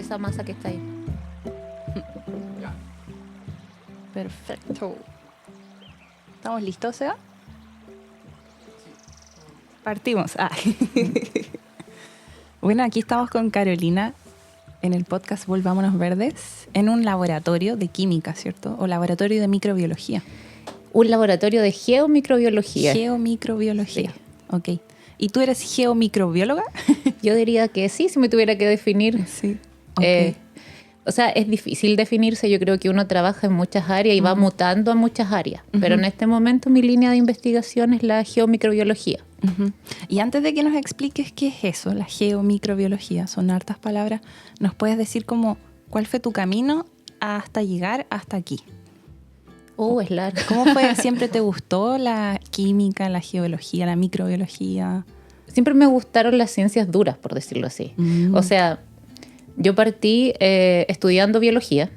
esa masa que está ahí. Perfecto. ¿Estamos listos, Seba? Partimos. Bueno, aquí estamos con Carolina en el podcast Volvámonos Verdes, en un laboratorio de química, ¿cierto? O laboratorio de microbiología. Un laboratorio de geomicrobiología. Geomicrobiología. Sí. Ok. ¿Y tú eres geomicrobióloga? Yo diría que sí, si me tuviera que definir. Sí. Okay. O sea, es difícil definirse. Yo creo que uno trabaja en muchas áreas y va mutando a muchas áreas. Pero en este momento mi línea de investigación es la geomicrobiología. Y antes de que nos expliques qué es eso, la geomicrobiología, son hartas palabras, ¿nos puedes decir cuál fue tu camino hasta llegar hasta aquí? Es largo. ¿Cómo fue? ¿Siempre te gustó la química, la geología, la microbiología? Siempre me gustaron las ciencias duras, por decirlo así. O sea, yo partí estudiando biología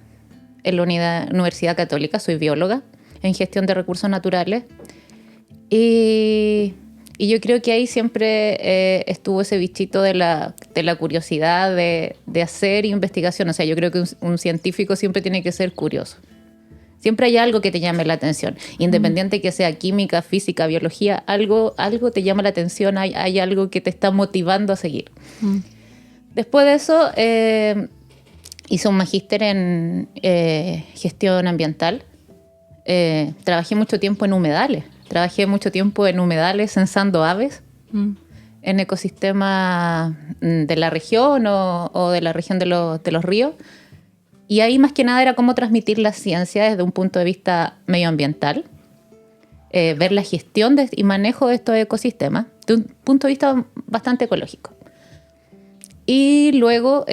en la Universidad Católica, soy bióloga en gestión de recursos naturales. Y yo creo que ahí siempre estuvo ese bichito de la curiosidad de hacer investigación. O sea, yo creo que un científico siempre tiene que ser curioso. Siempre hay algo que te llame la atención. Independiente que sea química, física, biología, algo te llama la atención, hay algo que te está motivando a seguir. Después de eso, hice un magíster en gestión ambiental. Trabajé mucho tiempo en humedales. Censando aves en ecosistemas de la región o de la región de los ríos. Y ahí más que nada era cómo transmitir la ciencia desde un punto de vista medioambiental, ver la gestión y manejo de estos ecosistemas de un punto de vista bastante ecológico. Y luego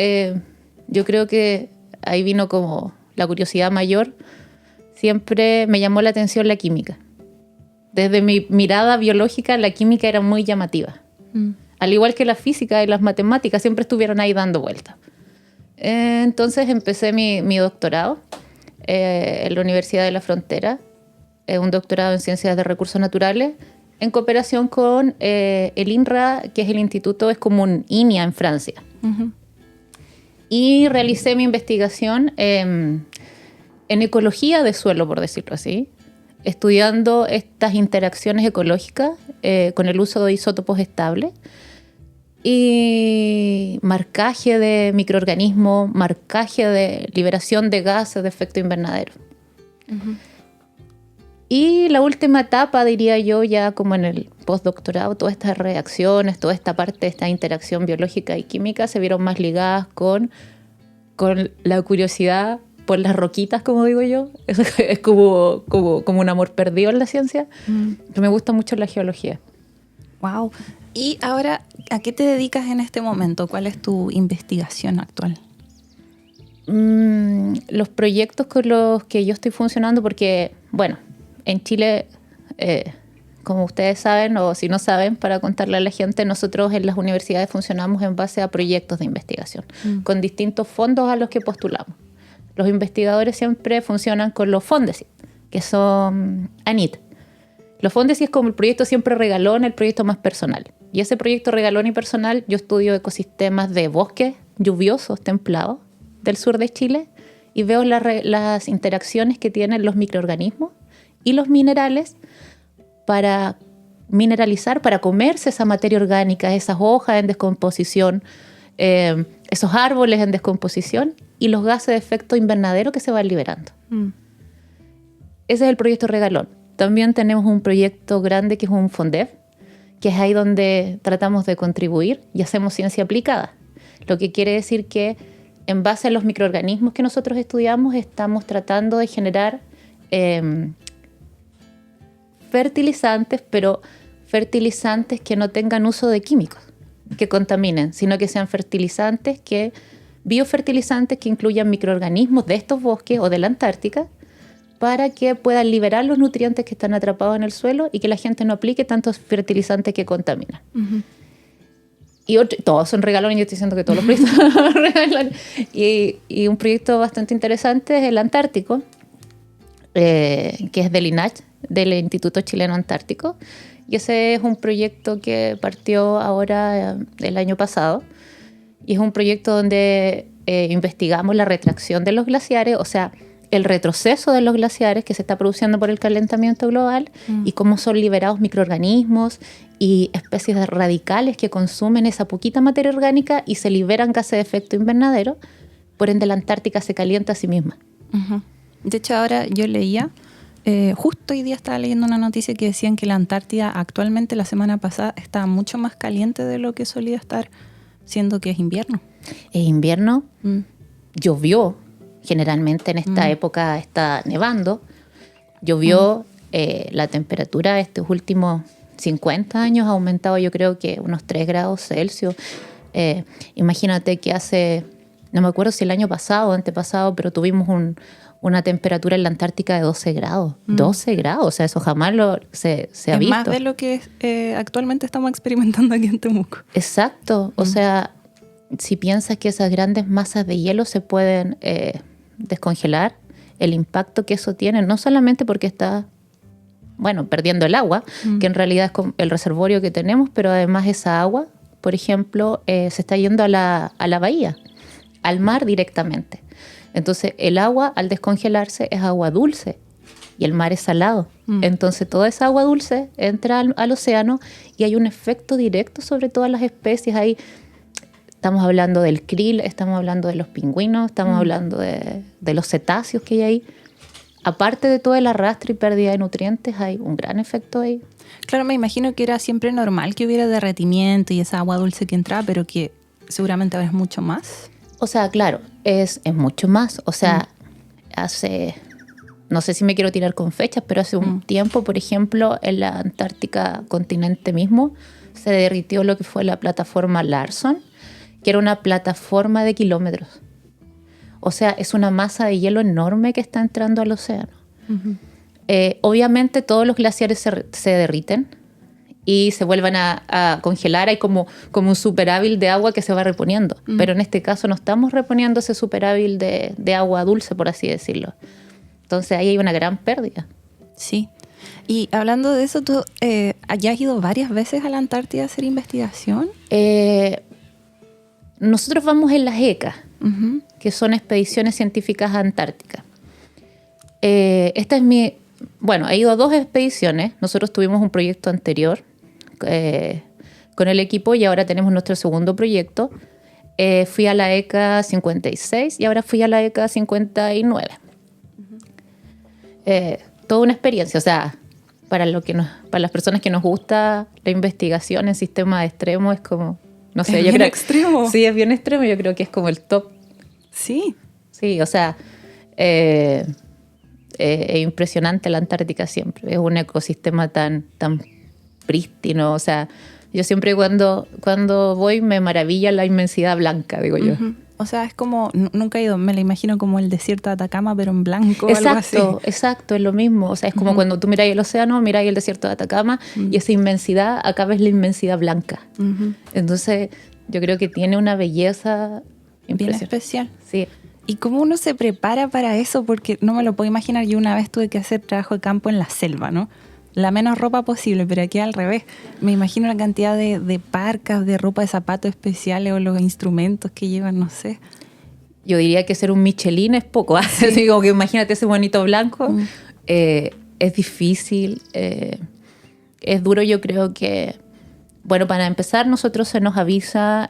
yo creo que ahí vino como la curiosidad mayor. Siempre me llamó la atención la química. Desde mi mirada biológica, la química era muy llamativa. Al igual que la física y las matemáticas, siempre estuvieron ahí dando vueltas. Entonces empecé mi doctorado en la Universidad de la Frontera, un doctorado en Ciencias de Recursos Naturales, en cooperación con el INRA, que es el instituto, es como un INIA en Francia. Y realicé mi investigación en ecología de suelo, por decirlo así, estudiando estas interacciones ecológicas con el uso de isótopos estables y marcaje de microorganismos, marcaje de liberación de gases de efecto invernadero. Y la última etapa, diría yo, ya como en el postdoctorado, todas estas reacciones, toda esta parte, esta interacción biológica y química se vieron más ligadas con la curiosidad por las roquitas, como digo yo. Es como un amor perdido en la ciencia, que me gusta mucho la geología. Wow. Y ahora, ¿a qué te dedicas en este momento? ¿Cuál es tu investigación actual? Los proyectos con los que yo estoy funcionando, porque, bueno, en Chile, como ustedes saben, o si no saben, para contarle a la gente, nosotros en las universidades funcionamos en base a proyectos de investigación, con distintos fondos a los que postulamos. Los investigadores siempre funcionan con los FONDESIT, que son ANIT. Los FONDESIT es como el proyecto siempre regalón, el proyecto más personal. Y ese proyecto regalón y personal, yo estudio ecosistemas de bosques lluviosos, templados, del sur de Chile, y veo las interacciones que tienen los microorganismos y los minerales para mineralizar, para comerse esa materia orgánica, esas hojas en descomposición, esos árboles en descomposición y los gases de efecto invernadero que se van liberando. Ese es el proyecto regalón. También tenemos un proyecto grande que es un FONDEF, que es ahí donde tratamos de contribuir y hacemos ciencia aplicada. Lo que quiere decir que en base a los microorganismos que nosotros estudiamos estamos tratando de generar fertilizantes, pero fertilizantes que no tengan uso de químicos que contaminen, sino que sean biofertilizantes que incluyan microorganismos de estos bosques o de la Antártica para que puedan liberar los nutrientes que están atrapados en el suelo y que la gente no aplique tantos fertilizantes que contaminan. Y todos son regalones, yo estoy diciendo que todos los proyectos son regalones. Y un proyecto bastante interesante es el Antártico, que es del INACH, del Instituto Chileno Antártico. Y ese es un proyecto que partió ahora el año pasado. Y es un proyecto donde investigamos la retracción de los glaciares, o sea, el retroceso de los glaciares que se está produciendo por el calentamiento global y cómo son liberados microorganismos y especies radicales que consumen esa poquita materia orgánica y se liberan gases de efecto invernadero. Por ende, la Antártica se calienta a sí misma. Uh-huh. De hecho, ahora yo leía, justo hoy día estaba leyendo una noticia que decían que la Antártida actualmente, la semana pasada, estaba mucho más caliente de lo que solía estar, siendo que es invierno. Es invierno, llovió. Generalmente en esta época está nevando. Llovió, la temperatura estos últimos 50 años ha aumentado, yo creo que unos 3 grados Celsius. Imagínate que hace, no me acuerdo si el año pasado o antepasado, pero tuvimos una temperatura en la Antártica de 12 grados. 12 grados, o sea, eso jamás se ha visto. Es más de lo que actualmente estamos experimentando aquí en Temuco. Exacto, o sea, si piensas que esas grandes masas de hielo se pueden descongelar, el impacto que eso tiene, no solamente porque está, bueno, perdiendo el agua, que en realidad es el reservorio que tenemos, pero además esa agua, por ejemplo, se está yendo a la bahía, al mar directamente. Entonces, el agua, al descongelarse, es agua dulce y el mar es salado. Entonces, toda esa agua dulce entra al océano y hay un efecto directo sobre todas las especies. Ahí estamos hablando del krill, estamos hablando de los pingüinos, estamos hablando de los cetáceos que hay ahí. Aparte de todo el arrastre y pérdida de nutrientes, hay un gran efecto ahí. Claro, me imagino que era siempre normal que hubiera derretimiento y esa agua dulce que entraba, pero que seguramente ahora es mucho más. O sea, claro, es mucho más. O sea, hace, no sé si me quiero tirar con fechas, pero hace un tiempo, por ejemplo, en la Antártica continente mismo, se derritió lo que fue la plataforma Larsen, que era una plataforma de kilómetros. O sea, es una masa de hielo enorme que está entrando al océano. Obviamente todos los glaciares se derriten y se vuelvan a congelar. Hay como un superávit de agua que se va reponiendo. Pero en este caso no estamos reponiendo ese superávit de agua dulce, por así decirlo. Entonces ahí hay una gran pérdida. Sí. Y hablando de eso, ¿tú ya has ido varias veces a la Antártida a hacer investigación? Nosotros vamos en las ECA, que son expediciones científicas a Antártica. Esta es Bueno, he ido a 2 expediciones. Nosotros tuvimos un proyecto anterior con el equipo y ahora tenemos nuestro segundo proyecto. Fui a la ECA 56 y ahora fui a la ECA 59. Toda una experiencia, o sea, para las personas que nos gusta la investigación en sistema extremo es como, no sé, yo creo extremo. Sí, es bien extremo, yo creo que es como el top. Sí. Sí, o sea, es impresionante la Antártica siempre. Es un ecosistema tan prístino, o sea, yo siempre cuando voy me maravilla la inmensidad blanca, digo yo. O sea, es como, nunca he ido, me la imagino como el desierto de Atacama, pero en blanco. Exacto, algo así. Exacto, es lo mismo. O sea, es como cuando tú miras el océano, miras el desierto de Atacama y esa inmensidad, acá ves la inmensidad blanca. Entonces, yo creo que tiene una belleza bien especial. Sí. ¿Y cómo uno se prepara para eso? Porque no me lo puedo imaginar. Yo una vez tuve que hacer trabajo de campo en la selva, ¿no? La menos ropa posible, pero aquí al revés. Me imagino la cantidad de parcas, de ropa de zapatos especiales o los instrumentos que llevan, no sé. Yo diría que ser un Michelin es poco. Sí. Digo que imagínate ese bonito blanco. Es difícil. Es duro, yo creo que... Bueno, para empezar, nosotros se nos avisa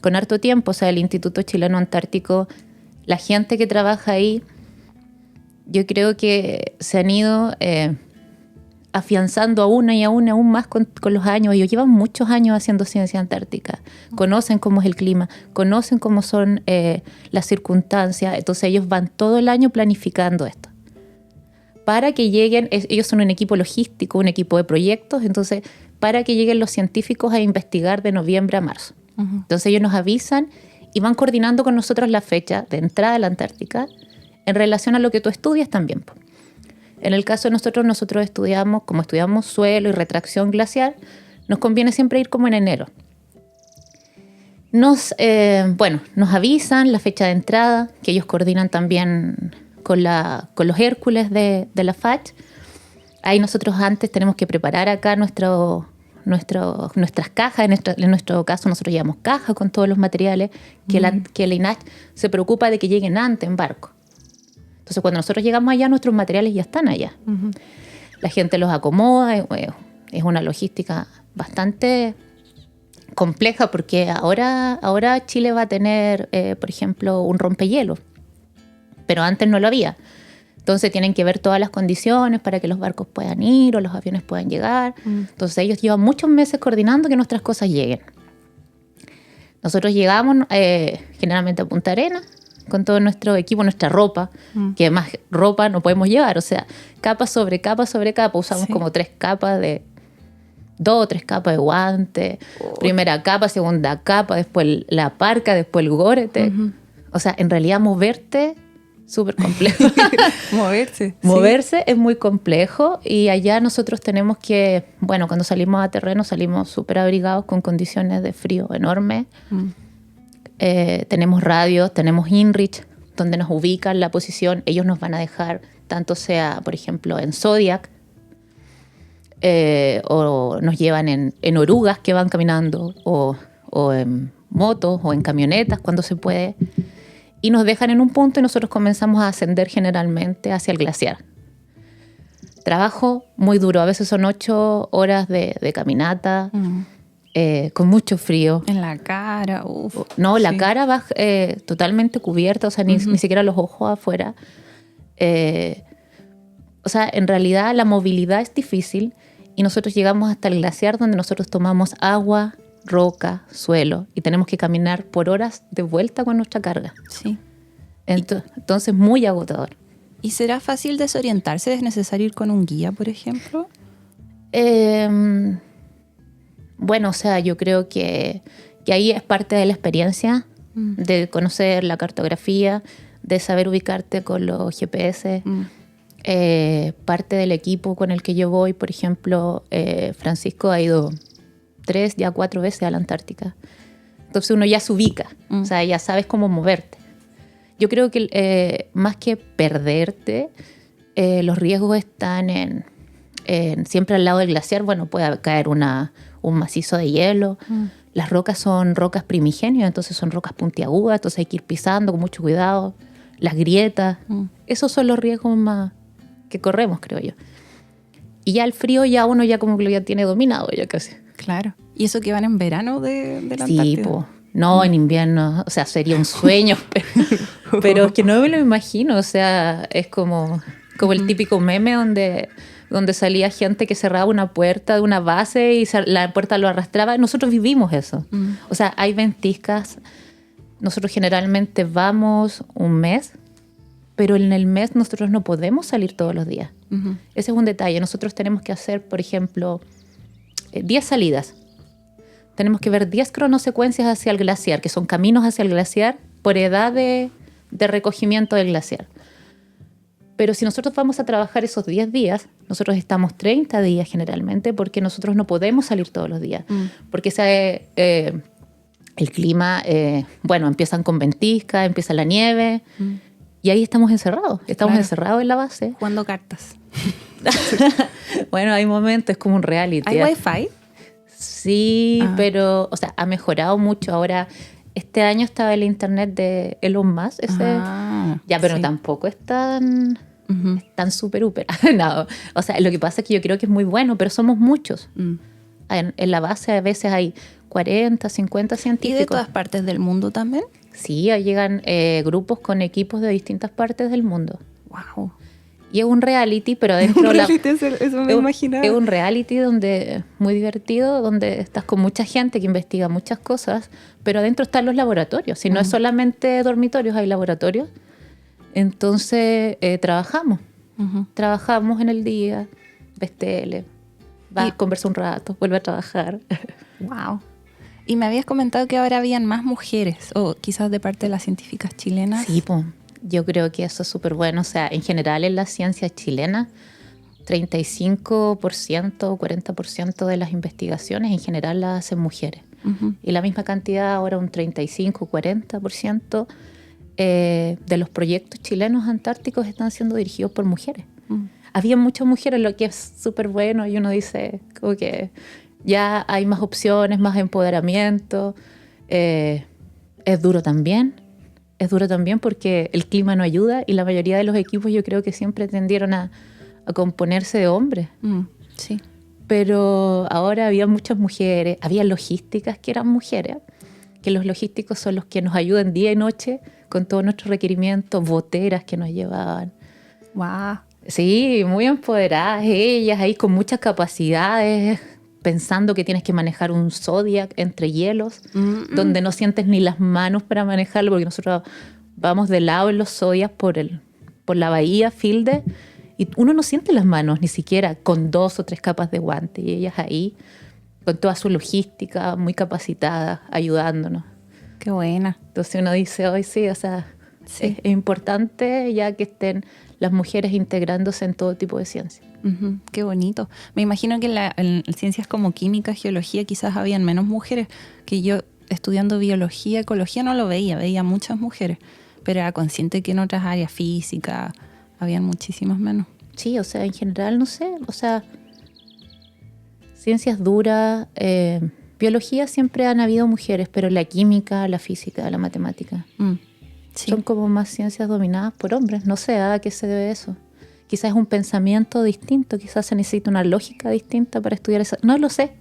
con harto tiempo. O sea, el Instituto Chileno Antártico, la gente que trabaja ahí, yo creo que se han ido... afianzando aún más con los años. Ellos llevan muchos años haciendo ciencia antártica. Conocen cómo es el clima, conocen cómo son las circunstancias. Entonces ellos van todo el año planificando esto. Para que lleguen, ellos son un equipo logístico, un equipo de proyectos, entonces para que lleguen los científicos a investigar de noviembre a marzo. Entonces ellos nos avisan y van coordinando con nosotros la fecha de entrada a la Antártica en relación a lo que tú estudias también. En el caso de nosotros estudiamos, como estudiamos suelo y retracción glacial, nos conviene siempre ir como en enero. Nos avisan la fecha de entrada, que ellos coordinan también con los Hércules de la FACH. Ahí nosotros antes tenemos que preparar acá nuestras cajas. En nuestro caso, nosotros llevamos cajas con todos los materiales que la INACH se preocupa de que lleguen antes en barco. Entonces, cuando nosotros llegamos allá, nuestros materiales ya están allá. La gente los acomoda. Es una logística bastante compleja porque ahora Chile va a tener, por ejemplo, un rompehielo, pero antes no lo había. Entonces tienen que ver todas las condiciones para que los barcos puedan ir o los aviones puedan llegar. Entonces ellos llevan muchos meses coordinando que nuestras cosas lleguen. Nosotros llegamos generalmente a Punta Arenas con todo nuestro equipo, nuestra ropa, que más ropa no podemos llevar. O sea, capa sobre capa sobre capa. Usamos como 3 capas de... 2 o 3 capas de guante. Primera capa, segunda capa, después la parca, después el gorete. O sea, en realidad moverte... súper complejo. Moverse es muy complejo y allá nosotros tenemos que, bueno, cuando salimos a terreno salimos súper abrigados con condiciones de frío enormes. Tenemos radios, tenemos INRICH, donde nos ubican la posición. Ellos nos van a dejar, tanto sea, por ejemplo, en Zodiac, o nos llevan en orugas que van caminando, o en motos, o en camionetas cuando se puede. Y nos dejan en un punto y nosotros comenzamos a ascender generalmente hacia el glaciar. Trabajo muy duro, a veces son 8 horas de caminata, con mucho frío. En la cara, No, la cara va totalmente cubierta, o sea, ni siquiera los ojos afuera. O sea, en realidad la movilidad es difícil y nosotros llegamos hasta el glaciar donde nosotros tomamos agua, roca, suelo, y tenemos que caminar por horas de vuelta con nuestra carga. Sí. Entonces, muy agotador. ¿Y será fácil desorientarse? ¿Es necesario ir con un guía, por ejemplo? Bueno, o sea, yo creo que ahí es parte de la experiencia, de conocer la cartografía, de saber ubicarte con los GPS. Parte del equipo con el que yo voy, por ejemplo, Francisco ha ido 3, ya 4 veces a la Antártica. Entonces uno ya se ubica, o sea, ya sabes cómo moverte. Yo creo que más que perderte, los riesgos están en siempre al lado del glaciar. Bueno, puede caer un macizo de hielo. Las rocas son rocas primigenias, entonces son rocas puntiagudas, entonces hay que ir pisando con mucho cuidado. Las grietas, esos son los riesgos más que corremos, creo yo. Y ya el frío ya uno ya como que lo ya tiene dominado ya casi. Claro. ¿Y eso que van en verano de la Sí, Antártida? No, en invierno, o sea, sería un sueño, pero es que no me lo imagino, o sea, es como el típico meme donde salía gente que cerraba una puerta de una base y la puerta lo arrastraba. Nosotros vivimos eso. O sea, hay ventiscas. Nosotros generalmente vamos un mes, pero en el mes nosotros no podemos salir todos los días. Ese es un detalle. Nosotros tenemos que hacer, por ejemplo, 10 salidas. Tenemos que ver 10 cronosecuencias hacia el glaciar, que son caminos hacia el glaciar por edad de recogimiento del glaciar. Pero si nosotros vamos a trabajar esos 10 días, nosotros estamos 30 días generalmente, porque nosotros no podemos salir todos los días. Porque el clima, bueno, empiezan con ventisca, empieza la nieve, y ahí estamos encerrados. Estamos encerrados en la base. ¿Jugando cartas? Bueno, hay momentos, es como un reality. ¿Hay wifi? Sí, pero, o sea, ha mejorado mucho. Ahora, este año estaba el internet de Elon Musk, pero tampoco es tan súper úper. No, o sea, lo que pasa es que yo creo que es muy bueno, pero somos muchos. En la base a veces hay 40, 50 científicos. ¿Y de todas partes del mundo también? Sí, ahí llegan grupos con equipos de distintas partes del mundo. Wow. Y es un reality, pero dentro eso me imaginaba. Es un reality muy divertido, donde estás con mucha gente que investiga muchas cosas, pero adentro están los laboratorios. Si no es solamente dormitorios, hay laboratorios. Entonces trabajamos. Trabajamos en el día, ves tele, vas, conversa un rato, vuelve a trabajar. Wow. Y me habías comentado que ahora habían más mujeres, o quizás de parte de las científicas chilenas. Sí, pues. Yo creo que eso es súper bueno. O sea, en general en la ciencia chilena, 35% o 40% de las investigaciones en general las hacen mujeres. Y la misma cantidad, ahora un 35 o 40% de los proyectos chilenos antárticos están siendo dirigidos por mujeres. Había muchas mujeres, lo que es súper bueno, y uno dice como que Ya hay más opciones, más empoderamiento. Es duro también. Es duro también porque el clima no ayuda y la mayoría de los equipos yo creo que siempre tendieron a componerse de hombres. Sí. Pero ahora había muchas mujeres, había logísticas que eran mujeres, que los logísticos son los que nos ayudan día y noche con todos nuestros requerimientos, boteras que nos llevaban. Wow. Sí, muy empoderadas ellas, ahí con muchas capacidades, pensando que tienes que manejar un Zodiac entre hielos, donde no sientes ni las manos para manejarlo, porque nosotros vamos de lado en los Zodiacs por la bahía Filde, y uno no siente las manos ni siquiera con 2 o 3 capas de guante, y ellas ahí, con toda su logística, muy capacitadas, ayudándonos. Qué buena. Entonces uno dice, hoy sí, o sea, Sí. es importante ya que estén las mujeres integrándose en todo tipo de ciencia. Qué bonito. Me imagino que en ciencias como química, geología, quizás habían menos mujeres. Que yo estudiando biología, ecología no lo veía muchas mujeres, pero era consciente que en otras áreas, física, habían muchísimas menos. Sí, o sea, en general, no sé, o sea, ciencias duras, biología siempre han habido mujeres, pero la química, la física, la matemática, Sí. son como más ciencias dominadas por hombres. No sé a qué se debe eso. Quizás es un pensamiento distinto, quizás se necesita una lógica distinta para estudiar eso. No lo sé,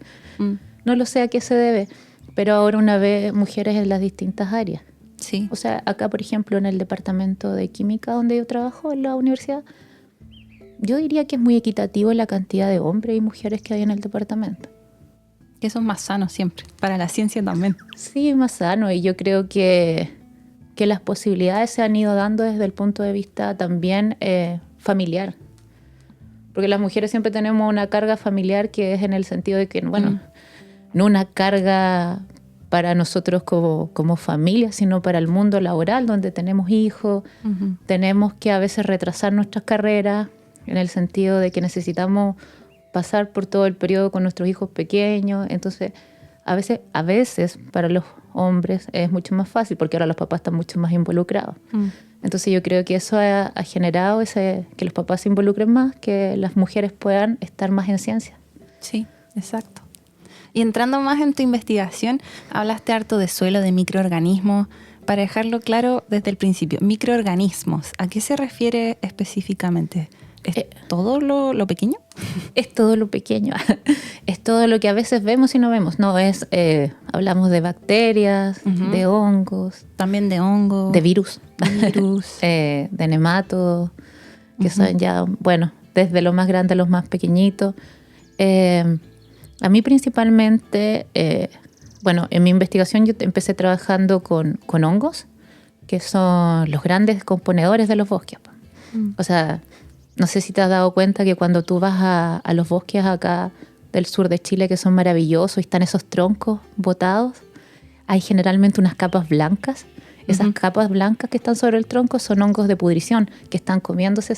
no lo sé a qué se debe, pero ahora una vez mujeres en las distintas áreas. Sí. O sea, acá, por ejemplo, en el departamento de química donde yo trabajo en la universidad, yo diría que es muy equitativo la cantidad de hombres y mujeres que hay en el departamento. Que eso es más sano siempre, para la ciencia también. Sí, más sano, y yo creo que las posibilidades se han ido dando desde el punto de vista también familiar. Porque las mujeres siempre tenemos una carga familiar que es en el sentido de que, bueno, no una carga para nosotros como familia, sino para el mundo laboral, donde tenemos hijos, tenemos que a veces retrasar nuestras carreras, en el sentido de que necesitamos pasar por todo el periodo con nuestros hijos pequeños. Entonces, a veces para los hombres es mucho más fácil, porque ahora los papás están mucho más involucrados. Entonces yo creo que eso ha generado que los papás se involucren más, que las mujeres puedan estar más en ciencia. Sí, exacto. Y entrando más en tu investigación, hablaste harto de suelo, de microorganismos. Para dejarlo claro desde el principio, microorganismos, ¿a qué se refiere específicamente? ¿Es todo lo pequeño? Es todo lo pequeño, es todo lo que a veces vemos y no vemos. No, hablamos de bacterias, de hongos. También de hongos. De virus. De nematodos, que son ya, bueno, desde lo más grande a los más pequeñitos. A mí principalmente, bueno, en mi investigación yo empecé trabajando con hongos, que son los grandes componedores de los bosques. O sea, no sé si te has dado cuenta que cuando tú vas a los bosques acá del sur de Chile, que son maravillosos, y están esos troncos botados, hay generalmente unas capas blancas. Esas capas blancas que están sobre el tronco son hongos de pudrición, que están comiéndose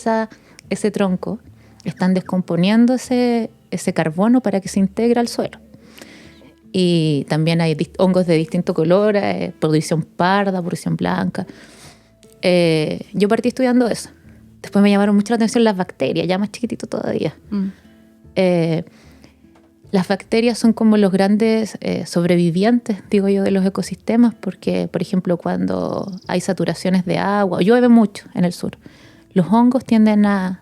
ese tronco, están descomponiendo ese carbono para que se integre al suelo. Y también hay hongos de distinto color, pudrición parda, pudrición blanca. Yo partí estudiando eso. Después me llamaron mucho la atención las bacterias, ya más chiquitito todavía. Las bacterias son como los grandes sobrevivientes, digo yo, de los ecosistemas, porque, por ejemplo, cuando hay saturaciones de agua, llueve mucho en el sur, los hongos tienden a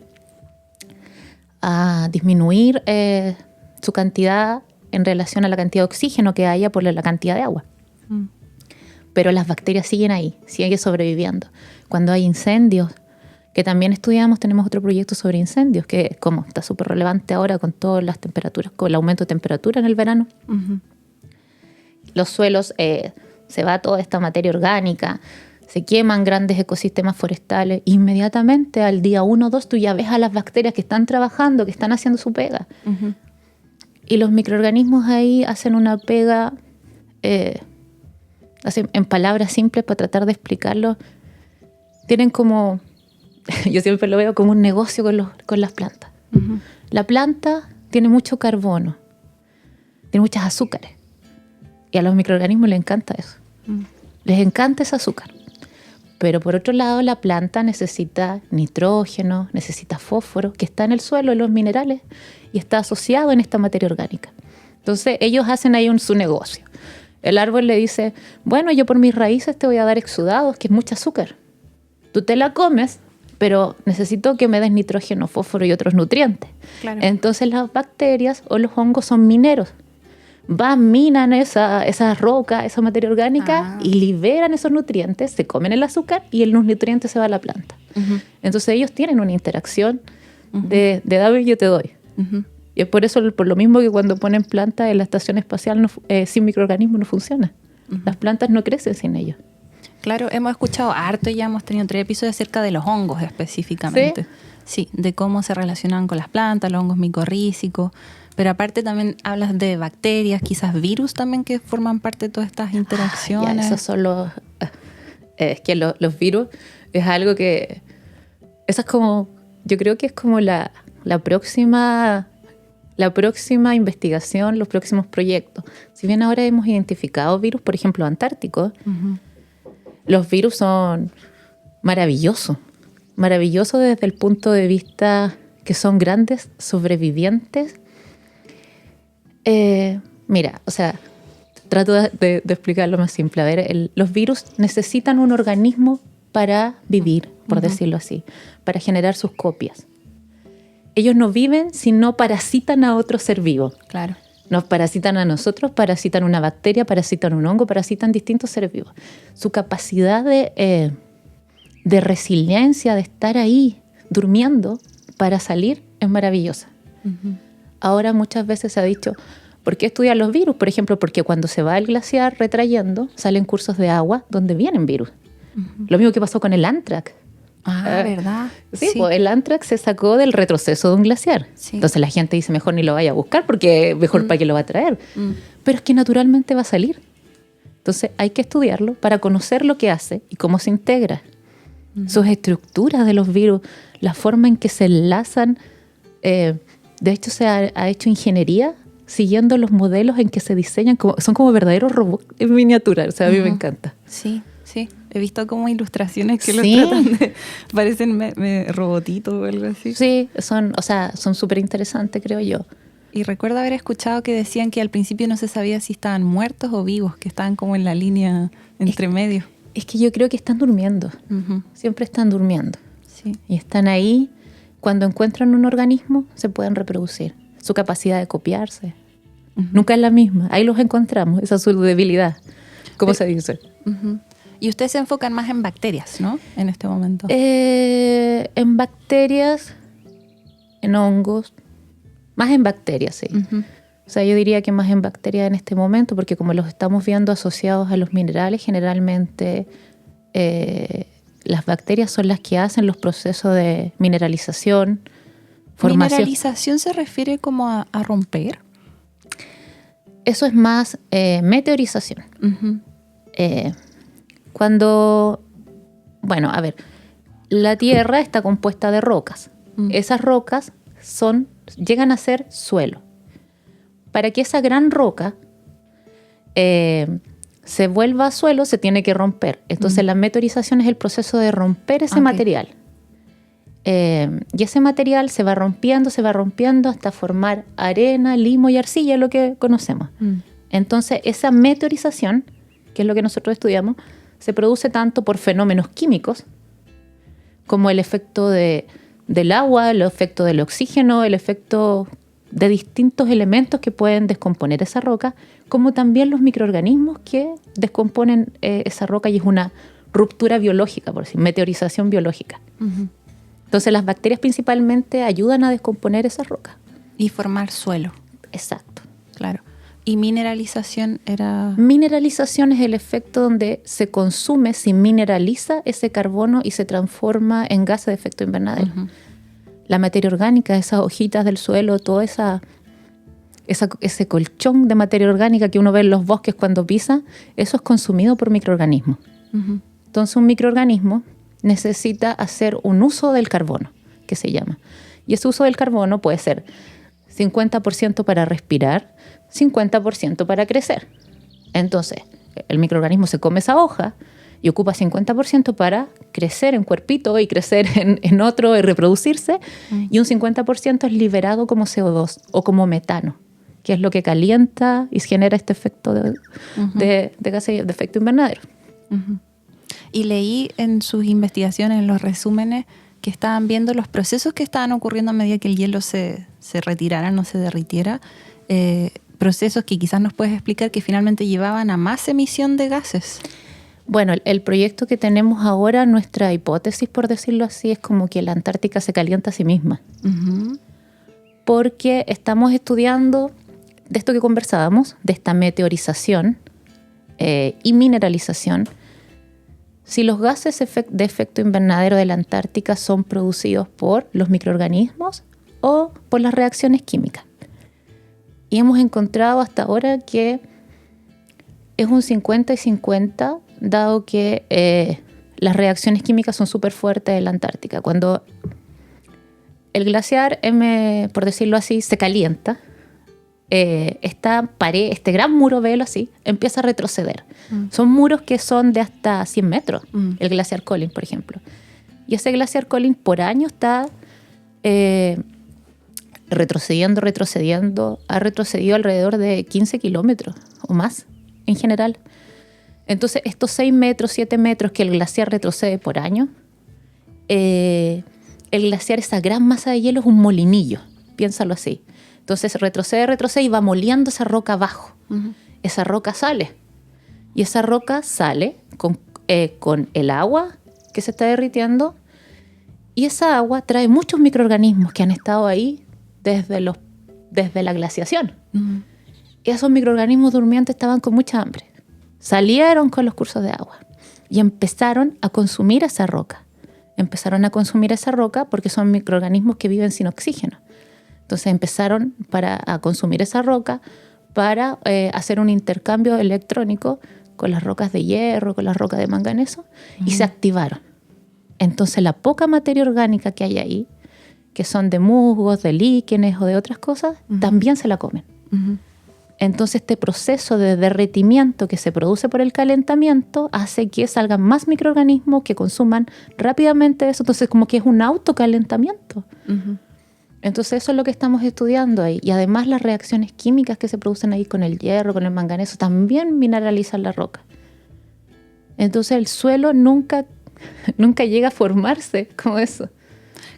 disminuir su cantidad en relación a la cantidad de oxígeno que haya por la cantidad de agua. Pero las bacterias siguen ahí, siguen sobreviviendo. Cuando hay incendios, que también estudiamos, tenemos otro proyecto sobre incendios, que como está súper relevante ahora con todas las temperaturas, con el aumento de temperatura en el verano. Los suelos, se va toda esta materia orgánica, se queman grandes ecosistemas forestales. Inmediatamente al día 1 o 2 tú ya ves a las bacterias que están trabajando, que están haciendo su pega. Y los microorganismos ahí hacen una pega, en palabras simples para tratar de explicarlo, tienen como... Yo siempre lo veo como un negocio con las plantas. La planta tiene mucho carbono, tiene muchas azúcares. Y a los microorganismos les encanta eso. Les encanta ese azúcar. Pero por otro lado, la planta necesita nitrógeno, necesita fósforo, que está en el suelo, en los minerales, y está asociado en esta materia orgánica. Entonces ellos hacen ahí su negocio. El árbol le dice, bueno, yo por mis raíces te voy a dar exudados, que es mucho azúcar. Tú te la comes, pero necesito que me des nitrógeno, fósforo y otros nutrientes. Claro. Entonces las bacterias o los hongos son mineros. Van, minan esa roca, esa materia orgánica y liberan esos nutrientes, se comen el azúcar y los nutrientes se van a la planta. Uh-huh. Entonces ellos tienen una interacción de dame y yo te doy. Uh-huh. Y es por eso, por lo mismo que cuando ponen plantas en la estación espacial sin microorganismos no funciona. Uh-huh. Las plantas no crecen sin ellos. Claro, hemos escuchado harto y ya hemos tenido 3 episodios acerca de los hongos específicamente. Sí, de cómo se relacionan con las plantas, los hongos micorrízicos. Pero aparte también hablas de bacterias, quizás virus también que forman parte de todas estas interacciones. Ya, esos son los... Es que los virus es algo que... Esa es como... Yo creo que es como la próxima investigación, los próximos proyectos. Si bien ahora hemos identificado virus, por ejemplo, antárticos, uh-huh. Los virus son maravillosos. Maravillosos desde el punto de vista que son grandes sobrevivientes. Mira, o sea, trato de explicarlo más simple. A ver, los virus necesitan un organismo para vivir, por uh-huh. decirlo así, para generar sus copias. Ellos no viven si no parasitan a otro ser vivo. Claro. Nos parasitan a nosotros, parasitan una bacteria, parasitan un hongo, parasitan distintos seres vivos. Su capacidad de resiliencia, de estar ahí durmiendo para salir, es maravillosa. Uh-huh. Ahora muchas veces se ha dicho, ¿por qué estudiar los virus? Por ejemplo, porque cuando se va el glaciar retrayendo, salen cursos de agua donde vienen virus. Uh-huh. Lo mismo que pasó con el Antrax. ¿Verdad? Sí, pues el Antrax se sacó del retroceso de un glaciar. Sí. Entonces la gente dice, mejor ni lo vaya a buscar porque mejor para qué lo va a traer. Pero es que naturalmente va a salir. Entonces hay que estudiarlo para conocer lo que hace y cómo se integra. Sus estructuras de los virus, la forma en que se enlazan. De hecho, se ha hecho ingeniería siguiendo los modelos en que se diseñan. Son como verdaderos robots en miniatura. O sea, a mí me encanta. Sí. He visto como ilustraciones que los tratan de... Parecen robotitos o algo así. Sí, son súper interesantes, creo yo. Y recuerdo haber escuchado que decían que al principio no se sabía si estaban muertos o vivos, que estaban como en la línea entre medio. Es que yo creo que están durmiendo. Uh-huh. Siempre están durmiendo. Sí. Y están ahí. Cuando encuentran un organismo, se pueden reproducir. Su capacidad de copiarse. Uh-huh. Nunca es la misma. Ahí los encontramos. Esa es su debilidad. ¿Cómo se dice? Uh-huh. Y ustedes se enfocan más en bacterias, ¿no? En este momento. En bacterias, en hongos. Más en bacterias, sí. Uh-huh. O sea, yo diría que más en bacterias en este momento, porque como los estamos viendo asociados a los minerales, generalmente las bacterias son las que hacen los procesos de mineralización, formación. ¿Mineralización se refiere como a romper? Eso es más meteorización. Uh-huh. Bueno, a ver, la Tierra está compuesta de rocas. Esas rocas llegan a ser suelo. Para que esa gran roca se vuelva suelo, se tiene que romper. Entonces la meteorización es el proceso de romper ese material. Y ese material se va rompiendo hasta formar arena, limo y arcilla, lo que conocemos. Entonces esa meteorización, que es lo que nosotros estudiamos, se produce tanto por fenómenos químicos como el efecto del agua, el efecto del oxígeno, el efecto de distintos elementos que pueden descomponer esa roca, como también los microorganismos que descomponen esa roca, y es una ruptura biológica, por decir, meteorización biológica. Uh-huh. Entonces las bacterias principalmente ayudan a descomponer esa roca. Y formar suelo. Exacto. Claro. ¿Y mineralización era...? Mineralización es el efecto donde se consume, se mineraliza ese carbono y se transforma en gases de efecto invernadero. Uh-huh. La materia orgánica, esas hojitas del suelo, todo ese colchón de materia orgánica que uno ve en los bosques cuando pisa, eso es consumido por microorganismos. Uh-huh. Entonces un microorganismo necesita hacer un uso del carbono, que se llama. Y ese uso del carbono puede ser 50% para respirar, 50% para crecer. Entonces, el microorganismo se come esa hoja y ocupa 50% para crecer en cuerpito y crecer en otro y reproducirse, y un 50% es liberado como CO2 o como metano, que es lo que calienta y genera este efecto de gases de efecto invernadero. Y leí en sus investigaciones, en los resúmenes, que estaban viendo los procesos que estaban ocurriendo a medida que el hielo se retirara, no se derritiera, procesos que quizás nos puedes explicar que finalmente llevaban a más emisión de gases. Bueno, el proyecto que tenemos ahora, nuestra hipótesis, por decirlo así, es como que la Antártica se calienta a sí misma. Porque estamos estudiando de esto que conversábamos, de esta meteorización y mineralización, si los gases de efecto invernadero de la Antártica son producidos por los microorganismos o por las reacciones químicas. Y hemos encontrado hasta ahora que es un 50 y 50, dado que las reacciones químicas son súper fuertes en la Antártica. Cuando el glaciar, por decirlo así, se calienta, esta pared, este gran muro, velo así, empieza a retroceder. Son muros que son de hasta 100 metros, el glaciar Collins, por ejemplo. Y ese glaciar Collins por año está retrocediendo, ha retrocedido alrededor de 15 kilómetros o más en general. Entonces, estos 6 metros, 7 metros que el glaciar retrocede por año, el glaciar, esa gran masa de hielo, es un molinillo, piénsalo así. Entonces retrocede y va moliendo esa roca abajo. Esa roca sale. Y esa roca sale con el agua que se está derritiendo. Y esa agua trae muchos microorganismos que han estado ahí desde la glaciación. Y esos microorganismos durmientes estaban con mucha hambre. Salieron con los cursos de agua y empezaron a consumir esa roca. Porque son microorganismos que viven sin oxígeno. Entonces empezaron a consumir esa roca para hacer un intercambio electrónico con las rocas de hierro, con las rocas de manganeso, y se activaron. Entonces la poca materia orgánica que hay ahí, que son de musgos, de líquenes o de otras cosas, también se la comen. Entonces este proceso de derretimiento que se produce por el calentamiento hace que salgan más microorganismos que consuman rápidamente eso. Entonces como que es un autocalentamiento. Entonces eso es lo que estamos estudiando ahí. Y además las reacciones químicas que se producen ahí con el hierro, con el manganeso, también mineralizan la roca. Entonces el suelo nunca llega a formarse como eso.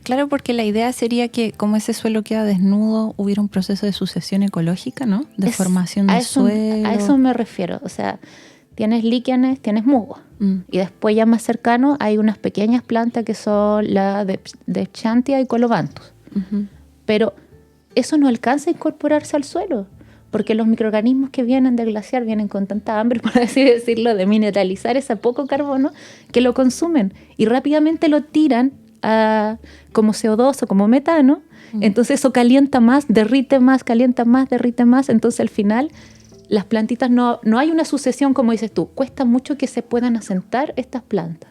Claro, porque la idea sería que como ese suelo queda desnudo, hubiera un proceso de sucesión ecológica, ¿no? De formación de suelo. A eso me refiero. O sea, tienes líquenes, tienes musgo. Y después ya más cercano hay unas pequeñas plantas que son la de Chantia y Colobanthus. Pero eso no alcanza a incorporarse al suelo, porque los microorganismos que vienen del glaciar vienen con tanta hambre, por así decirlo, de mineralizar ese poco carbono, que lo consumen y rápidamente lo tiran como CO2 o como metano. Entonces eso calienta más, derrite más, calienta más, derrite más. Entonces al final las plantitas no hay una sucesión, como dices tú, cuesta mucho que se puedan asentar estas plantas.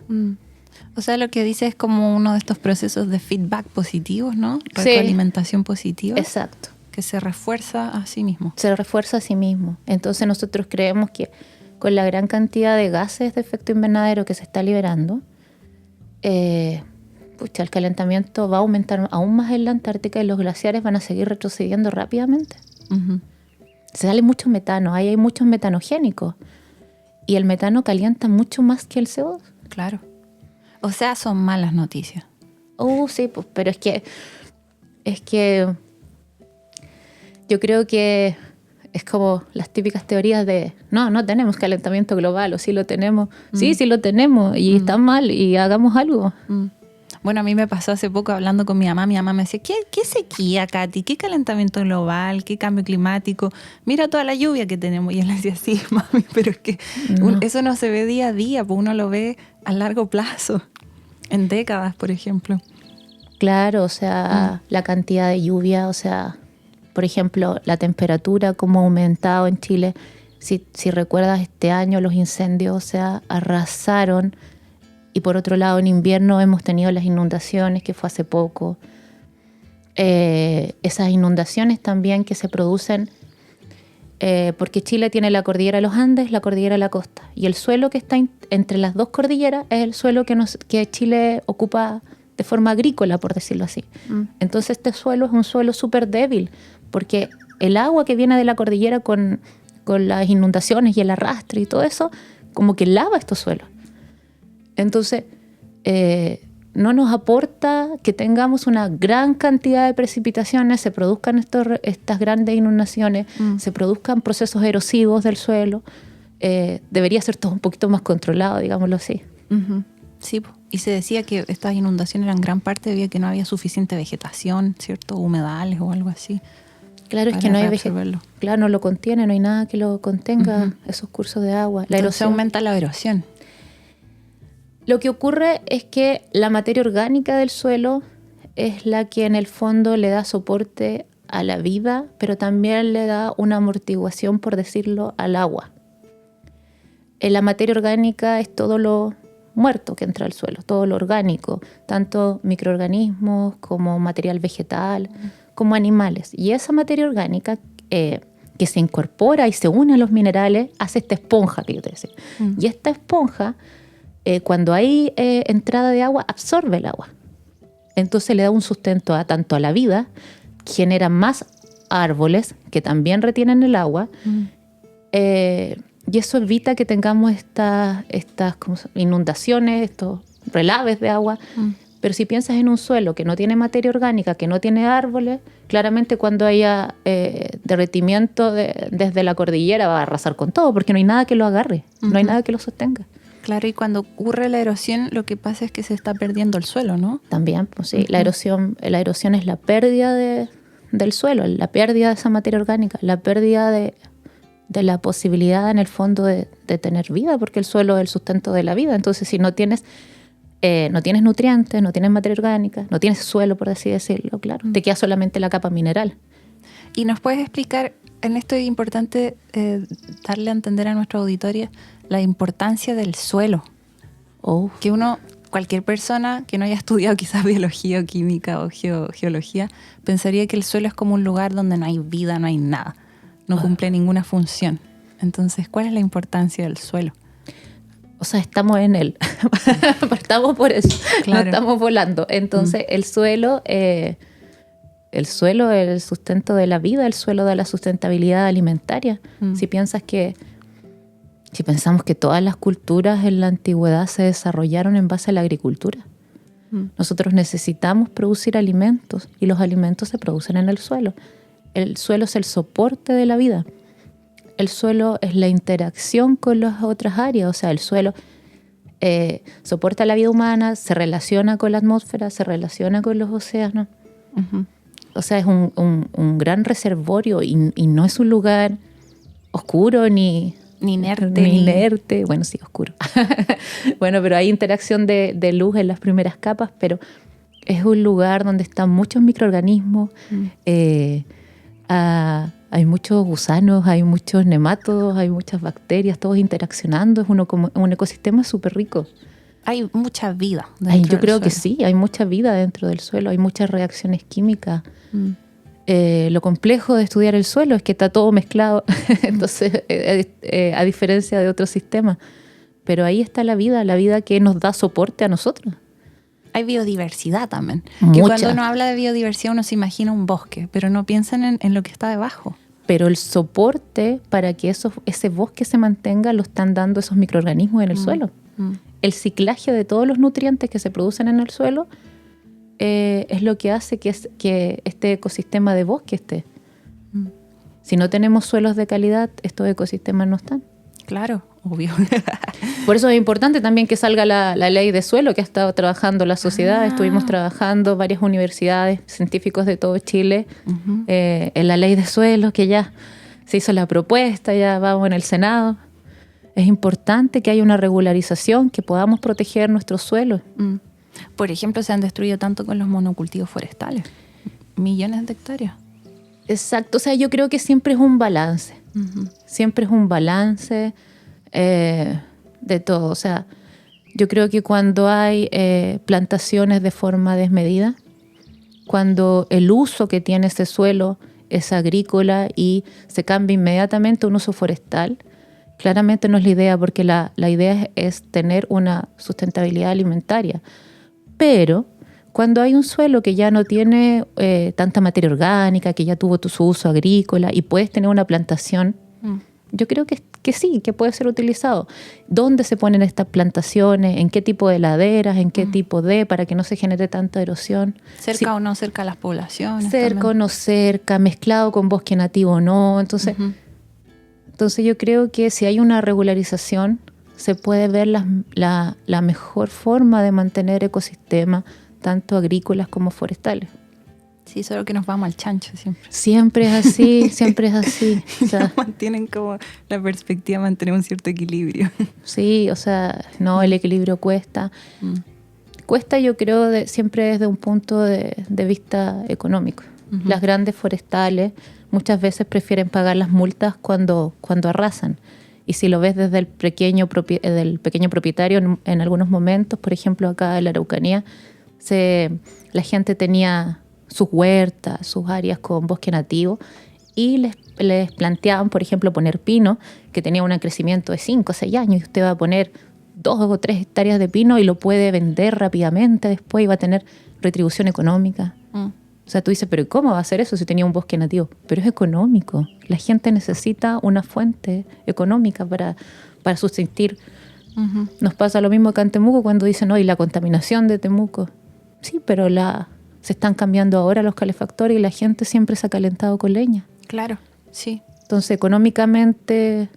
O sea, lo que dice es como uno de estos procesos de feedback positivos, ¿no? Retroalimentación positiva. Exacto. Que se refuerza a sí mismo. Se refuerza a sí mismo. Entonces nosotros creemos que con la gran cantidad de gases de efecto invernadero que se está liberando, el calentamiento va a aumentar aún más en la Antártica y los glaciares van a seguir retrocediendo rápidamente. Se sale mucho metano, hay muchos metanogénicos. Y el metano calienta mucho más que el CO2. Claro. O sea, son malas noticias. Sí, pues, pero es que yo creo que es como las típicas teorías de no tenemos calentamiento global, o sí lo tenemos. Sí lo tenemos y está mal y hagamos algo. Bueno, a mí me pasó hace poco hablando con mi mamá. Mi mamá me decía, ¿qué sequía, Katy? ¿Qué calentamiento global? ¿Qué cambio climático? Mira toda la lluvia que tenemos. Y él le decía, sí, mami, pero es que eso no se ve día a día, pues uno lo ve a largo plazo, en décadas, por ejemplo. Claro, o sea, la cantidad de lluvia, o sea, por ejemplo, la temperatura, cómo ha aumentado en Chile. Si recuerdas, este año los incendios, o sea, arrasaron. Y por otro lado, en invierno hemos tenido las inundaciones, que fue hace poco. Esas inundaciones también que se producen porque Chile tiene la cordillera de los Andes, la cordillera de la costa. Y el suelo que está entre las dos cordilleras es el suelo que Chile ocupa de forma agrícola, por decirlo así. Entonces este suelo es un suelo súper débil, porque el agua que viene de la cordillera con las inundaciones y el arrastre y todo eso, como que lava estos suelos. Entonces, no nos aporta que tengamos una gran cantidad de precipitaciones, se produzcan estas grandes inundaciones, se produzcan procesos erosivos del suelo. Debería ser todo un poquito más controlado, digámoslo así. Uh-huh. Sí, y se decía que estas inundaciones eran gran parte debido a que no había suficiente vegetación, ¿cierto? Humedales o algo así. Claro, es que no hay vegetación. Claro, no lo contiene, no hay nada que lo contenga, esos cursos de agua. La erosión aumenta la erosión. Lo que ocurre es que la materia orgánica del suelo es la que en el fondo le da soporte a la vida, pero también le da una amortiguación, por decirlo, al agua. La materia orgánica es todo lo muerto que entra al suelo, todo lo orgánico, tanto microorganismos como material vegetal, como animales. Y esa materia orgánica que se incorpora y se une a los minerales hace esta esponja que yo te decía. Y esta esponja, cuando hay entrada de agua, absorbe el agua. Entonces le da un sustento tanto a la vida, genera más árboles que también retienen el agua, y eso evita que tengamos estas inundaciones, estos relaves de agua. Pero si piensas en un suelo que no tiene materia orgánica, que no tiene árboles, claramente cuando haya derretimiento desde la cordillera va a arrasar con todo, porque no hay nada que lo agarre, no hay nada que lo sostenga. Claro, y cuando ocurre la erosión, lo que pasa es que se está perdiendo el suelo, ¿no? También, pues sí, la erosión es la pérdida del suelo, la pérdida de esa materia orgánica, la pérdida de la posibilidad en el fondo de tener vida, porque el suelo es el sustento de la vida. Entonces, si no tienes nutrientes, no tienes materia orgánica, no tienes suelo, por así decirlo, claro, te queda solamente la capa mineral. ¿Y nos puedes explicar, en esto es importante darle a entender a nuestra auditoria la importancia del suelo? Que cualquier persona que no haya estudiado quizás biología o química o geología, pensaría que el suelo es como un lugar donde no hay vida, no hay nada, no cumple ninguna función. Entonces, ¿cuál es la importancia del suelo? O sea, estamos en él. Partamos por eso. Claro. No estamos volando. Entonces, el suelo es el sustento de la vida, el suelo da la sustentabilidad alimentaria. Si pensamos que todas las culturas en la antigüedad se desarrollaron en base a la agricultura. Nosotros necesitamos producir alimentos y los alimentos se producen en el suelo. El suelo es el soporte de la vida. El suelo es la interacción con las otras áreas. O sea, el suelo soporta la vida humana, se relaciona con la atmósfera, se relaciona con los océanos. O sea, es un gran reservorio y no es un lugar oscuro ni inerte. Bueno, sí, oscuro. Bueno, pero hay interacción de luz en las primeras capas, pero es un lugar donde están muchos microorganismos, hay muchos gusanos, hay muchos nemátodos, hay muchas bacterias, todos interaccionando. Es un ecosistema súper rico. Hay mucha vida dentro del suelo. Yo creo que sí, hay mucha vida dentro del suelo, hay muchas reacciones químicas. Lo complejo de estudiar el suelo es que está todo mezclado, entonces a diferencia de otros sistemas. Pero ahí está la vida que nos da soporte a nosotros. Hay biodiversidad también. Mucha. Que cuando uno habla de biodiversidad uno se imagina un bosque, pero no piensan en lo que está debajo. Pero el soporte para que ese bosque se mantenga lo están dando esos microorganismos en el suelo. El ciclaje de todos los nutrientes que se producen en el suelo es lo que hace que este ecosistema de bosque esté. Si no tenemos suelos de calidad, estos ecosistemas no están. Claro, obvio. Por eso es importante también que salga la ley de suelo que ha estado trabajando la sociedad. Estuvimos trabajando varias universidades, científicos de todo Chile, en la ley de suelo, que ya se hizo la propuesta, ya vamos en el Senado. Es importante que haya una regularización, que podamos proteger nuestros suelos. Por ejemplo, se han destruido tanto con los monocultivos forestales. Millones de hectáreas. Exacto. O sea, yo creo que siempre es un balance. Siempre es un balance de todo. O sea, yo creo que cuando hay plantaciones de forma desmedida, cuando el uso que tiene ese suelo es agrícola y se cambia inmediatamente a un uso forestal, claramente no es la idea, porque la idea es tener una sustentabilidad alimentaria. Pero Cuando hay un suelo que ya no tiene tanta materia orgánica, que ya tuvo su uso agrícola y puedes tener una plantación, yo creo que sí, que puede ser utilizado. ¿Dónde se ponen estas plantaciones? ¿En qué tipo de laderas? ¿En qué tipo para que no se genere tanta erosión? ¿Cerca o no cerca a las poblaciones? Cerca o no cerca, mezclado con bosque nativo o no. Entonces yo creo que si hay una regularización, se puede ver la mejor forma de mantener ecosistemas, tanto agrícolas como forestales. Sí, solo que nos vamos al chancho siempre. Siempre es así, siempre es así. O sea, mantienen como la perspectiva, mantener un cierto equilibrio. Sí, o sea, no, el equilibrio cuesta. Cuesta, yo creo, siempre desde un punto de vista económico. Las grandes forestales muchas veces prefieren pagar las multas cuando arrasan. Y si lo ves desde el pequeño propietario, en algunos momentos, por ejemplo, acá en la Araucanía, la gente tenía sus huertas, sus áreas con bosque nativo y les planteaban, por ejemplo, poner pino, que tenía un crecimiento de 5 o 6 años, y usted va a poner 2 o 3 hectáreas de pino y lo puede vender rápidamente después y va a tener retribución económica. O sea, tú dices, pero ¿cómo va a hacer eso si tenía un bosque nativo? Pero es económico. La gente necesita una fuente económica para subsistir. Nos pasa lo mismo acá en Temuco cuando dicen, y la contaminación de Temuco. Sí, pero se están cambiando ahora los calefactores y la gente siempre se ha calentado con leña. Claro, sí. Entonces, económicamente,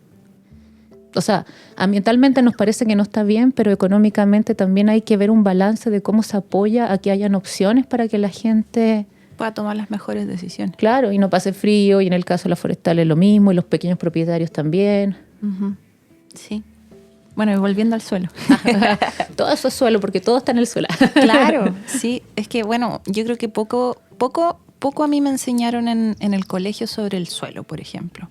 o sea, ambientalmente nos parece que no está bien, pero económicamente también hay que ver un balance de cómo se apoya a que hayan opciones para que la gente pueda tomar las mejores decisiones. Claro, y no pase frío, y en el caso de las forestales lo mismo, y los pequeños propietarios también. Sí. Bueno, y volviendo al suelo. Todo eso es suelo, porque todo está en el suelo. Claro, sí. Es que, bueno, yo creo que poco a mí me enseñaron en el colegio sobre el suelo, por ejemplo.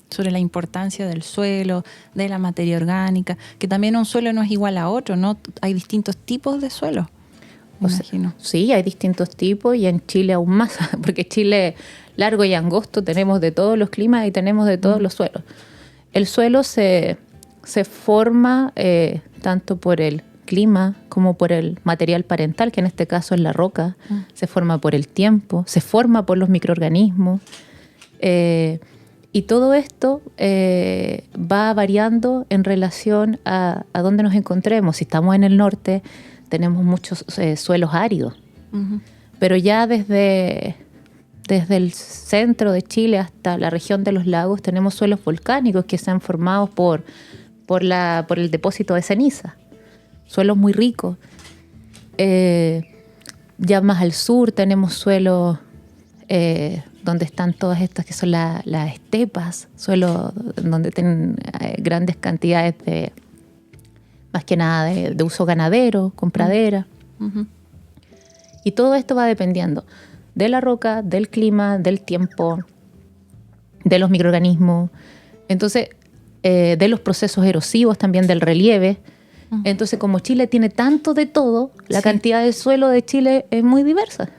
Sobre la importancia del suelo, de la materia orgánica, que también un suelo no es igual a otro, ¿no? Hay distintos tipos de suelo, me imagino. Sí, hay distintos tipos, y en Chile aún más, porque Chile largo y angosto, tenemos de todos los climas y tenemos de todos los suelos. El suelo se forma tanto por el clima como por el material parental, que en este caso es la roca, se forma por el tiempo, se forma por los microorganismos, y todo esto va variando en relación a dónde nos encontremos. Si estamos en el norte, tenemos muchos suelos áridos, pero ya desde el centro de Chile hasta la región de los lagos tenemos suelos volcánicos que se han formado por el depósito de ceniza, suelos muy ricos. Ya más al sur tenemos suelos donde están todas estas que son las estepas, suelos donde tienen grandes cantidades más que nada de uso ganadero, con pradera. Y todo esto va dependiendo de la roca, del clima, del tiempo, de los microorganismos. Entonces, de los procesos erosivos también, del relieve. Entonces, como Chile tiene tanto de todo, la cantidad de suelo de Chile es muy diversa.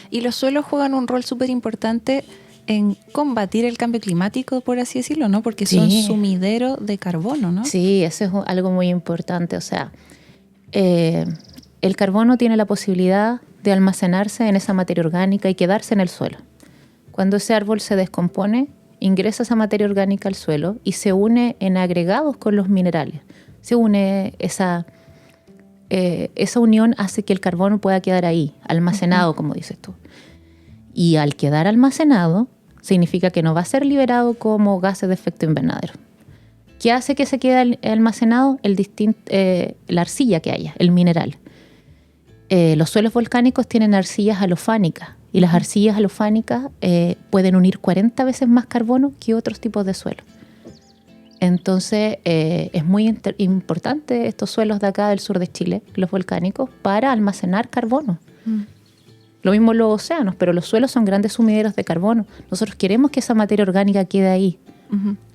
Y los suelos juegan un rol súper importante en combatir el cambio climático, por así decirlo, ¿no? Porque son sumidero de carbono, ¿no? Sí, eso es algo muy importante. O sea, el carbono tiene la posibilidad de almacenarse en esa materia orgánica y quedarse en el suelo. Cuando ese árbol se descompone, ingresa esa materia orgánica al suelo y se une en agregados con los minerales. Se une esa unión, hace que el carbono pueda quedar ahí, almacenado, como dices tú. Y al quedar almacenado, significa que no va a ser liberado como gases de efecto invernadero. ¿Qué hace que se quede almacenado? La arcilla que haya, el mineral. Los suelos volcánicos tienen arcillas halofánicas, y las arcillas halofánicas pueden unir 40 veces más carbono que otros tipos de suelo. Entonces, es muy importante estos suelos de acá del sur de Chile, los volcánicos, para almacenar carbono. Lo mismo los océanos, pero los suelos son grandes sumideros de carbono. Nosotros queremos que esa materia orgánica quede ahí.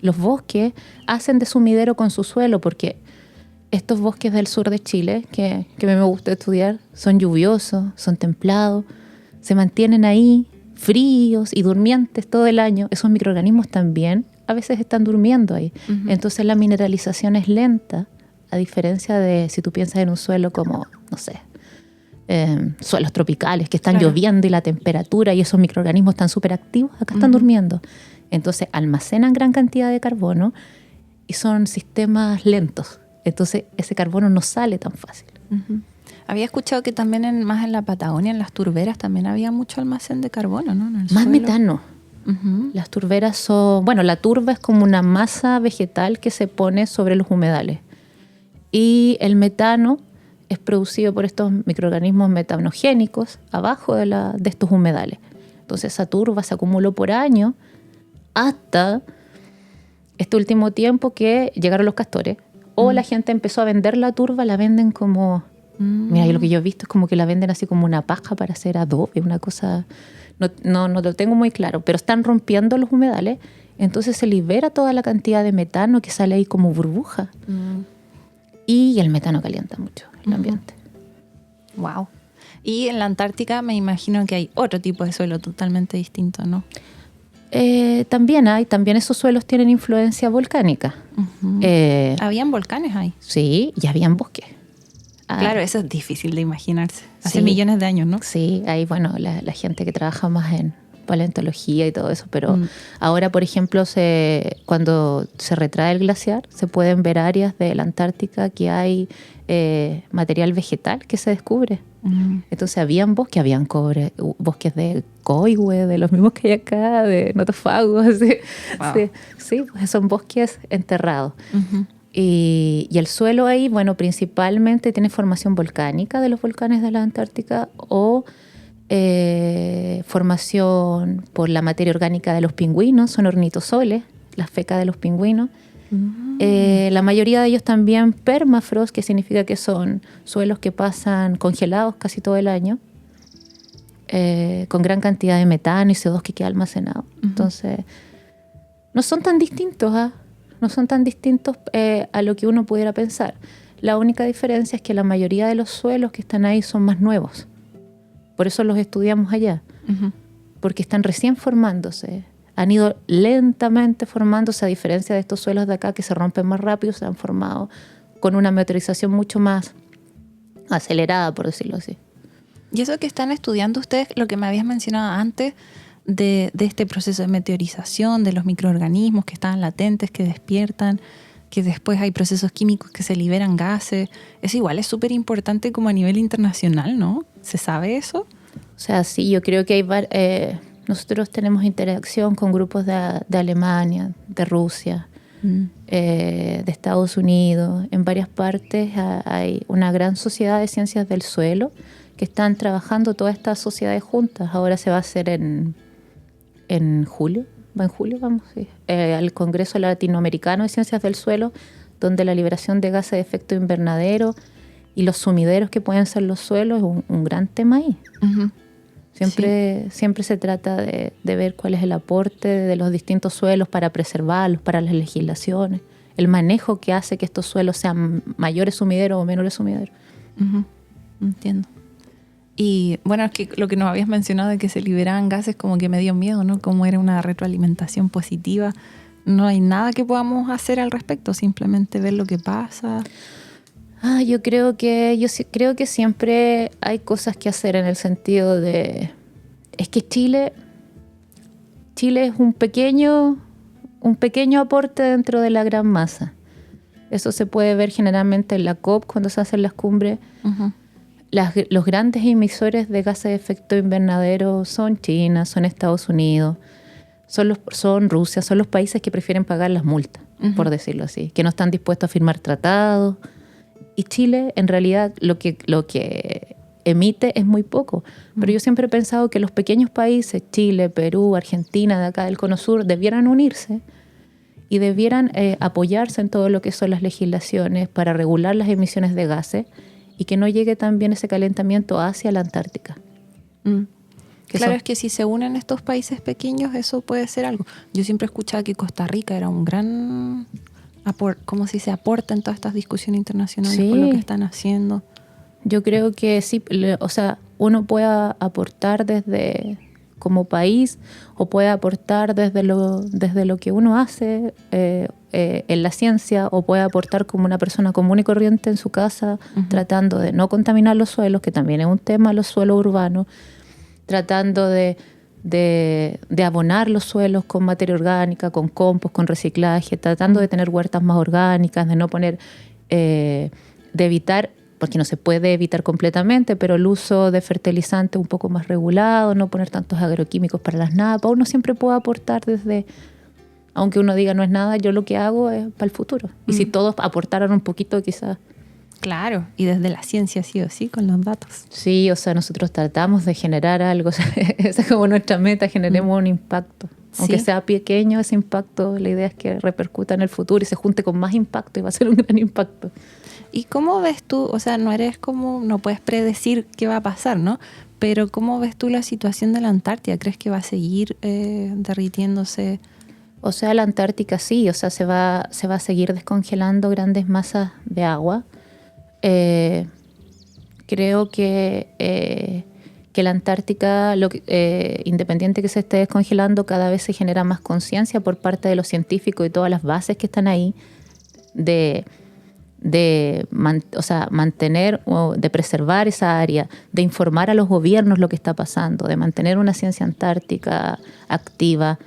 Los bosques hacen de sumidero con su suelo, porque estos bosques del sur de Chile, que a mí me gusta estudiar, son lluviosos, son templados, se mantienen ahí fríos y durmientes todo el año. Esos microorganismos también a veces están durmiendo ahí. Entonces la mineralización es lenta, a diferencia de si tú piensas en un suelo como, no sé, suelos tropicales que están Claro. lloviendo y la temperatura y esos microorganismos están súper activos, acá están durmiendo. Entonces almacenan gran cantidad de carbono y son sistemas lentos. Entonces ese carbono no sale tan fácil. Ujú. Había escuchado que también más en la Patagonia, en las turberas, también había mucho almacén de carbono, ¿no? En el Más suelo. metano. Ujú. Las turberas son... Bueno, la turba es como una masa vegetal que se pone sobre los humedales. Y el metano es producido por estos microorganismos metanogénicos abajo de estos humedales. Entonces esa turba se acumuló por años hasta este último tiempo que llegaron los castores. O la gente empezó a vender la turba, la venden como... Mira, yo lo que yo he visto es como que la venden así como una paja para hacer adobe, una cosa... No lo tengo muy claro, pero están rompiendo los humedales, entonces se libera toda la cantidad de metano que sale ahí como burbuja. Y el metano calienta mucho el ambiente. Wow. Y en la Antártica me imagino que hay otro tipo de suelo totalmente distinto, ¿no? También esos suelos tienen influencia volcánica. Habían volcanes ahí. Sí, y habían bosques. Claro, eso es difícil de imaginarse. Hace Sí. millones de años, ¿no? Sí, hay, bueno, la gente que trabaja más en paleontología y todo eso, pero ahora, por ejemplo, cuando se retrae el glaciar, se pueden ver áreas de la Antártica que hay material vegetal que se descubre. Entonces habían bosques, bosques de coihue, de los mismos que hay acá, de notofagos, así. Wow. Sí, pues son bosques enterrados. Y el suelo ahí, bueno, principalmente tiene formación volcánica de los volcanes de la Antártica o formación por la materia orgánica de los pingüinos, son ornitosoles, las fecas de los pingüinos. La mayoría de ellos también permafrost, que significa que son suelos que pasan congelados casi todo el año, con gran cantidad de metano y CO2 que queda almacenado. Entonces, no son tan distintos, no son tan distintos a lo que uno pudiera pensar. La única diferencia es que la mayoría de los suelos que están ahí son más nuevos. Por eso los estudiamos allá, porque están recién formándose. Han ido lentamente formándose, a diferencia de estos suelos de acá que se rompen más rápido, se han formado con una meteorización mucho más acelerada, por decirlo así. Y eso que están estudiando ustedes, lo que me habías mencionado antes, de este proceso de meteorización, de los microorganismos que estaban latentes, que despiertan, que después hay procesos químicos que se liberan gases. Eso igual es súper importante como a nivel internacional, ¿no? ¿Se sabe eso? O sea, sí, yo creo que hay nosotros tenemos interacción con grupos de Alemania, de Rusia, de Estados Unidos. En varias partes hay una gran sociedad de ciencias del suelo que están trabajando todas estas sociedades juntas. Ahora se va a hacer en julio, vamos, sí, al Congreso Latinoamericano de Ciencias del Suelo, donde la liberación de gases de efecto invernadero y los sumideros que pueden ser los suelos es un gran tema ahí. Siempre se trata de ver cuál es el aporte de los distintos suelos para preservarlos, para las legislaciones, el manejo que hace que estos suelos sean mayores sumideros o menores sumideros. Entiendo. Y bueno, es que lo que nos habías mencionado de que se liberaban gases como que me dio miedo, ¿no? Como era una retroalimentación positiva. No hay nada que podamos hacer al respecto, simplemente ver lo que pasa. Yo creo que siempre hay cosas que hacer en el sentido de... Es que Chile es un pequeño aporte dentro de la gran masa. Eso se puede ver generalmente en la COP cuando se hacen las cumbres. Los grandes emisores de gases de efecto invernadero son China, son Estados Unidos, son Rusia, son los países que prefieren pagar las multas, por decirlo así, que no están dispuestos a firmar tratados. Y Chile, en realidad, lo que emite es muy poco. Pero yo siempre he pensado que los pequeños países, Chile, Perú, Argentina, de acá del Cono Sur, debieran unirse y debieran apoyarse en todo lo que son las legislaciones para regular las emisiones de gases y que no llegue también ese calentamiento hacia la Antártica. Claro, es que si se unen estos países pequeños, eso puede ser algo. Yo siempre escuchaba que Costa Rica era un gran aporta en todas estas discusiones internacionales por lo que están haciendo. Yo creo que sí, o sea, uno puede aportar desde como país o puede aportar desde lo que uno hace en la ciencia o puede aportar como una persona común y corriente en su casa, tratando de no contaminar los suelos, que también es un tema, los suelos urbanos, tratando de abonar los suelos con materia orgánica, con compost, con reciclaje, tratando de tener huertas más orgánicas, de no poner, de evitar, porque no se puede evitar completamente, pero el uso de fertilizantes un poco más regulado, no poner tantos agroquímicos para las napas. Uno siempre puede aportar desde, aunque uno diga no es nada, yo lo que hago es para el futuro. Y si todos aportaran un poquito, quizás. Claro, y desde la ciencia sí o sí, con los datos. Sí, o sea, nosotros tratamos de generar algo, o sea, esa es como nuestra meta, generemos un impacto. Aunque sea pequeño ese impacto, la idea es que repercuta en el futuro y se junte con más impacto y va a ser un gran impacto. ¿Y cómo ves tú, o sea, no puedes predecir qué va a pasar, ¿no? Pero ¿cómo ves tú la situación de la Antártida? ¿Crees que va a seguir derritiéndose? O sea, la Antártica sí, o sea, se va a seguir descongelando grandes masas de agua. Creo que la Antártica, independiente que se esté descongelando, cada vez se genera más conciencia por parte de los científicos y todas las bases que están ahí mantener o de preservar esa área, de informar a los gobiernos lo que está pasando, de mantener una ciencia antártica activa.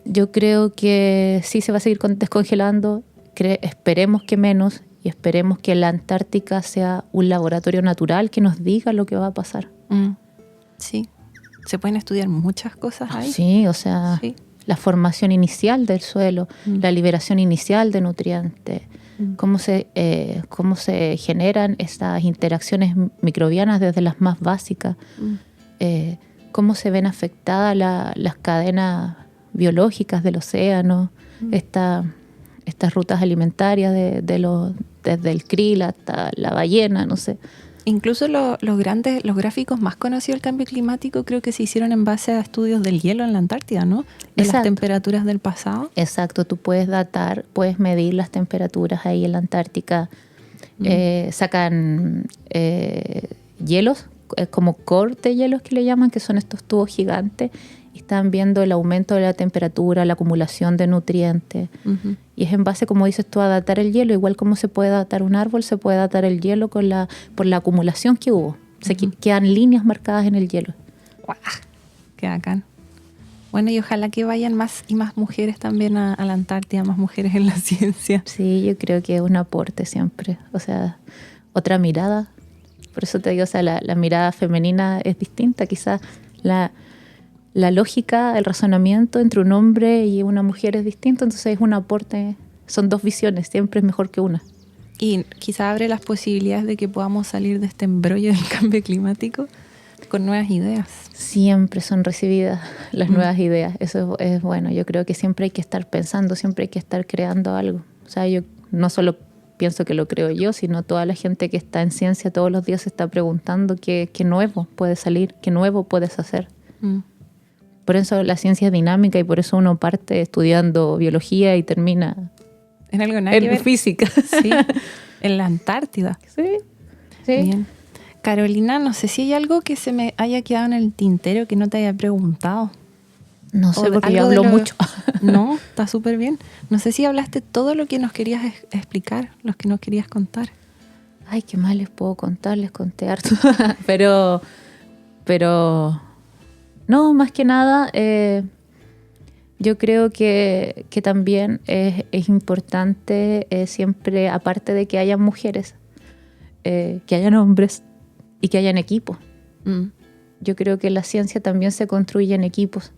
Yo creo que sí se va a seguir descongelando, esperemos que menos, y esperemos que la Antártica sea un laboratorio natural que nos diga lo que va a pasar. Sí, se pueden estudiar muchas cosas ahí. Sí, o sea, la formación inicial del suelo, la liberación inicial de nutrientes, cómo se generan estas interacciones microbianas desde las más básicas, cómo se ven afectadas las cadenas biológicas del océano, estas rutas alimentarias desde el krill hasta la ballena, no sé. Incluso los gráficos más conocidos del cambio climático creo que se hicieron en base a estudios del hielo en la Antártida, ¿no? De las temperaturas del pasado. Exacto, tú puedes puedes medir las temperaturas ahí en la Antártica. Sacan hielos, como core de hielos que le llaman, que son estos tubos gigantes, y están viendo el aumento de la temperatura, la acumulación de nutrientes. Y es en base, como dices tú, a datar el hielo. Igual como se puede datar un árbol, se puede datar el hielo por la acumulación que hubo. Quedan líneas marcadas en el hielo. ¡Guau! ¡Qué bacán! Bueno, y ojalá que vayan más y más mujeres también a la Antártida, más mujeres en la ciencia. Sí, yo creo que es un aporte siempre. O sea, otra mirada. Por eso te digo, o sea, la mirada femenina es distinta. Quizás la lógica, el razonamiento entre un hombre y una mujer es distinto, entonces es un aporte, son dos visiones, siempre es mejor que una. Y quizá abre las posibilidades de que podamos salir de este embrollo del cambio climático con nuevas ideas. Siempre son recibidas las nuevas ideas, eso es bueno. Yo creo que siempre hay que estar pensando, siempre hay que estar creando algo. O sea, yo no solo pienso que lo creo yo, sino toda la gente que está en ciencia todos los días se está preguntando qué nuevo puede salir, qué nuevo puedes hacer. Por eso la ciencia es dinámica y por eso uno parte estudiando biología y termina en algo nada que ver. Física. Sí, en la Antártida. Sí. Bien. Carolina, no sé si hay algo que se me haya quedado en el tintero que no te haya preguntado. No sé, porque yo hablo mucho. No, está súper bien. No sé si hablaste todo lo que nos querías explicar, lo que nos querías contar. Ay, qué más les puedo contar, les conté harto. pero no, más que nada, yo creo que también es importante siempre, aparte de que hayan mujeres, que hayan hombres y que hayan equipos. Yo creo que la ciencia también se construye en equipos.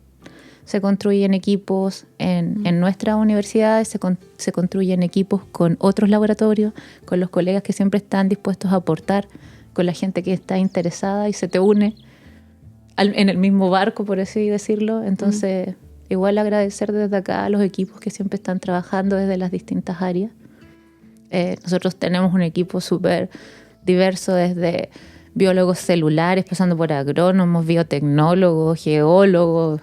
Se construyen equipos en nuestras universidades, se construyen equipos con otros laboratorios, con los colegas que siempre están dispuestos a aportar, con la gente que está interesada y se te une en el mismo barco, por así decirlo. Entonces, igual agradecer desde acá a los equipos que siempre están trabajando desde las distintas áreas. Nosotros tenemos un equipo súper diverso, desde biólogos celulares, pasando por agrónomos, biotecnólogos, geólogos.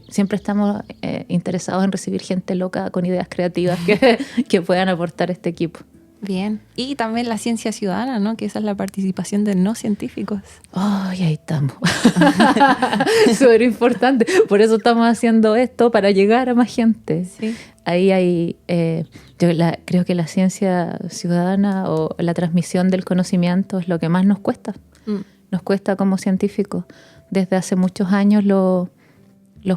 Siempre estamos interesados en recibir gente loca con ideas creativas que puedan aportar este equipo. Bien. Y también la ciencia ciudadana, ¿no? Que esa es la participación de no científicos. Ay, ahí estamos. Súper importante. Por eso estamos haciendo esto, para llegar a más gente. Sí. Ahí hay, creo que la ciencia ciudadana o la transmisión del conocimiento es lo que más nos cuesta. Nos cuesta como científicos. Desde hace muchos años los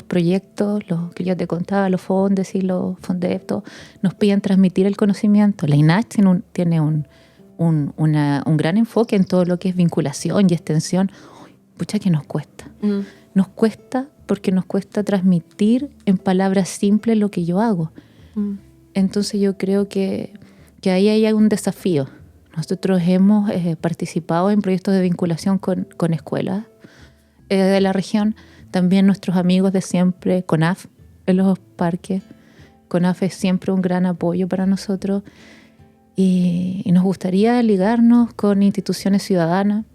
proyectos, los que yo te contaba, los FONDES y los FONDEP, nos piden transmitir el conocimiento. La INACH tiene un gran enfoque en todo lo que es vinculación y extensión. Pucha que nos cuesta. Nos cuesta porque nos cuesta transmitir en palabras simples lo que yo hago. Entonces yo creo que ahí hay un desafío. Nosotros hemos participado en proyectos de vinculación con escuelas de la región. También nuestros amigos de siempre, CONAF, en los parques. CONAF es siempre un gran apoyo para nosotros. Y nos gustaría ligarnos con instituciones ciudadanas.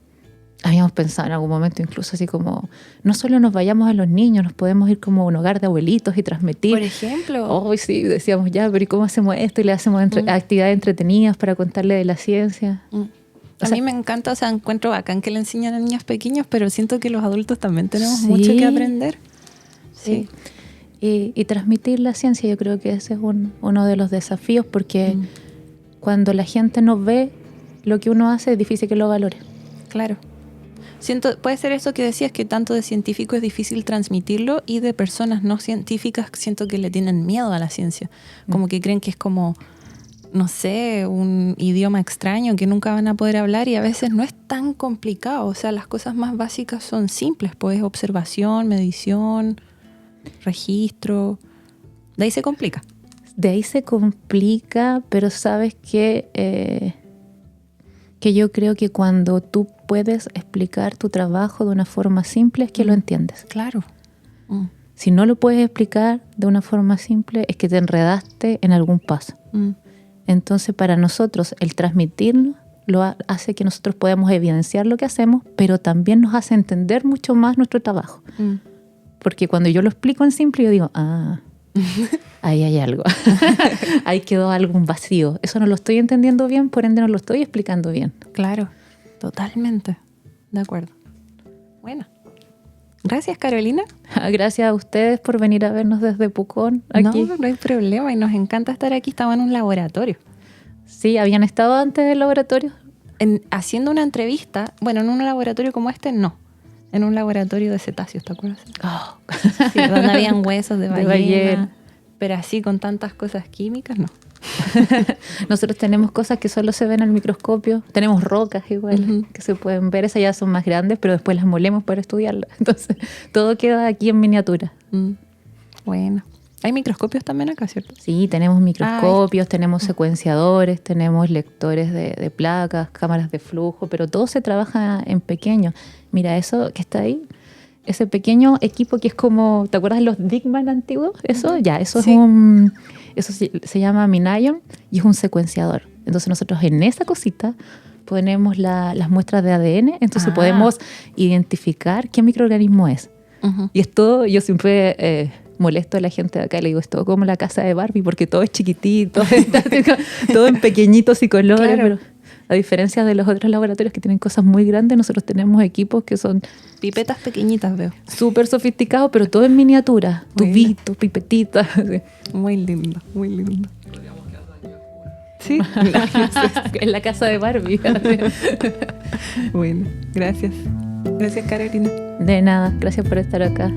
Habíamos pensado en algún momento incluso así como, no solo nos vayamos a los niños, nos podemos ir como a un hogar de abuelitos y transmitir. Por ejemplo. Oh, sí, decíamos ya, pero ¿y cómo hacemos esto? Y le hacemos actividades entretenidas para contarle de la ciencia. A mí me encanta, o sea, encuentro bacán que le enseñan a niños pequeños, pero siento que los adultos también tenemos mucho que aprender. Sí. Y transmitir la ciencia, yo creo que ese es uno de los desafíos, porque cuando la gente no ve lo que uno hace, es difícil que lo valore. Claro. Puede ser eso que decías, que tanto de científico es difícil transmitirlo, y de personas no científicas siento que le tienen miedo a la ciencia. Como que creen que es como, no sé, un idioma extraño que nunca van a poder hablar, y a veces no es tan complicado. O sea, las cosas más básicas son simples, pues observación, medición, registro. De ahí se complica. De ahí se complica, pero sabes que yo creo que cuando tú puedes explicar tu trabajo de una forma simple es que lo entiendes. Claro. Si no lo puedes explicar de una forma simple es que te enredaste en algún paso. Entonces, para nosotros, el transmitirnos hace que nosotros podamos evidenciar lo que hacemos, pero también nos hace entender mucho más nuestro trabajo. Porque cuando yo lo explico en simple, yo digo, ahí hay algo. Ahí quedó algún vacío. Eso no lo estoy entendiendo bien, por ende no lo estoy explicando bien. Claro, totalmente. De acuerdo. Bueno. Gracias, Carolina. Gracias a ustedes por venir a vernos desde Pucón. Aquí. No hay problema, y nos encanta estar aquí. Estaba en un laboratorio. Sí, ¿habían estado antes del laboratorio? Haciendo una entrevista. Bueno, en un laboratorio como este, no. En un laboratorio de cetáceos, ¿te acuerdas? Oh. Sí, donde habían huesos de ballena. Pero así con tantas cosas químicas, no. Nosotros tenemos cosas que solo se ven al microscopio. Tenemos rocas igual que se pueden ver. Esas ya son más grandes, pero después las molemos para estudiarlas. Entonces, todo queda aquí en miniatura. Bueno. Hay microscopios también acá, ¿cierto? Sí, tenemos microscopios, tenemos secuenciadores, tenemos lectores de placas, cámaras de flujo, pero todo se trabaja en pequeño. Mira, eso que está ahí, ese pequeño equipo que es como, ¿te acuerdas de los Dickman antiguos? Eso, eso sí. Eso se llama Minion y es un secuenciador. Entonces nosotros en esa cosita ponemos las muestras de ADN, entonces podemos identificar qué microorganismo es. Y es todo, yo siempre molesto a la gente de acá y le digo, es todo como la casa de Barbie, porque todo es chiquitito, todo en pequeñitos y colores, claro. Pero a diferencia de los otros laboratorios que tienen cosas muy grandes, nosotros tenemos equipos que son pipetas pequeñitas, veo. Súper sofisticados, pero todo en miniatura. Tubitos, pipetitas. Sí. Muy lindo, muy lindo. Sí, en la casa de Barbie. Bueno, gracias. Gracias, Carolina. De nada, gracias por estar acá.